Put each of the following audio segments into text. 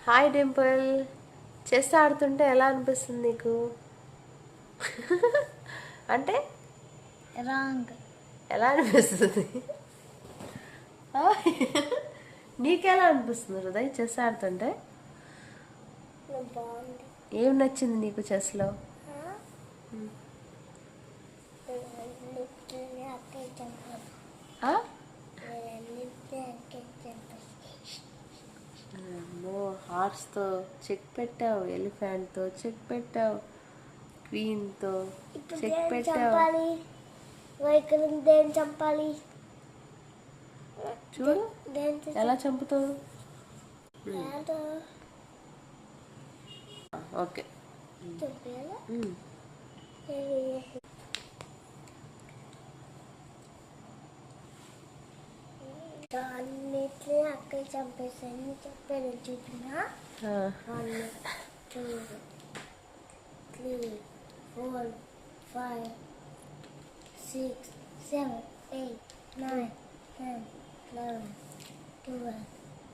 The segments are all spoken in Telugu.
హాయ్ డింపుల్. చెస్ ఆడుతుంటే ఎలా అనిపిస్తుంది నీకు? అంటే రాంగ్. ఎలా అనిపిస్తుంది? నీకెలా అనిపిస్తుంది హృదయ్ చెస్ ఆడుతుంటే? బాగుంది. ఏం నచ్చింది నీకు చెస్లో? హార్స్తో చెక్ పెట్టావు, ఎలిఫెంట్తో చెక్ పెట్టావు, క్వీన్తో చెక్ పెట్టావు. దేని చంపాలి చూడు ఎలా చంపుతావు. ఓకే అన్నిటిని అక్కడ చంపేసాను చెప్పాను చూపినా. 1 2 3 4 5 6 7 8 9 10 11 12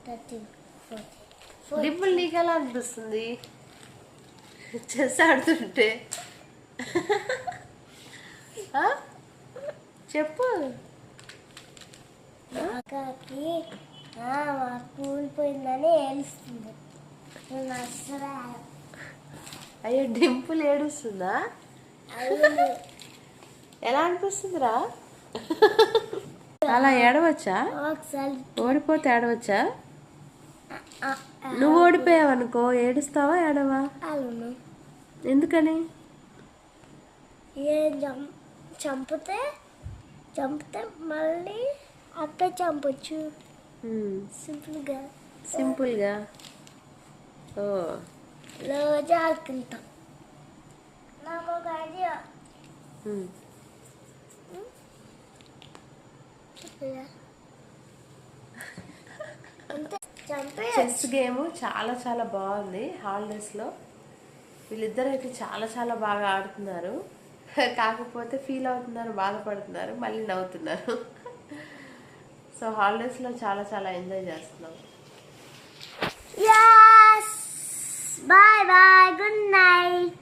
13 14. డింపుల్ నీకెలా అనిపిస్తుంది చెస్ ఆడుతుంటే? చెప్పు. అక్కకి కూలిపోయిందని ఏడుస్తుంది. నేను అసలు అయ్యో డింపుల్ ఏడుస్తుందా? ఎలా అనిపిస్తుందిరా? అలా ఏడవచ్చా? ఒకసారి ఓడిపోతే ఏడవచ్చా? నువ్వు ఓడిపోయావు అనుకో ఏడుస్తావా ఏడవా? అవును. ఎందుకని? ఏ చంపితే మళ్ళీ అక్క చంపొచ్చు. సింపుల్గా ఓ రోజు ఆడుకుంటాం. నాకు ఒక ఐడియా. చెస్ గేమ్ చాలా చాలా బాగుంది. హాలిడేస్లో వీళ్ళిద్దరు అయితే చాలా చాలా బాగా ఆడుతున్నారు. కాకపోతే ఫీల్ అవుతున్నారు, బాధపడుతున్నారు, మళ్ళీ నవ్వుతున్నారు. సో హాలిడేస్లో చాలా చాలా ఎంజాయ్ చేస్తున్నాం. Yes. Bye bye. Good night.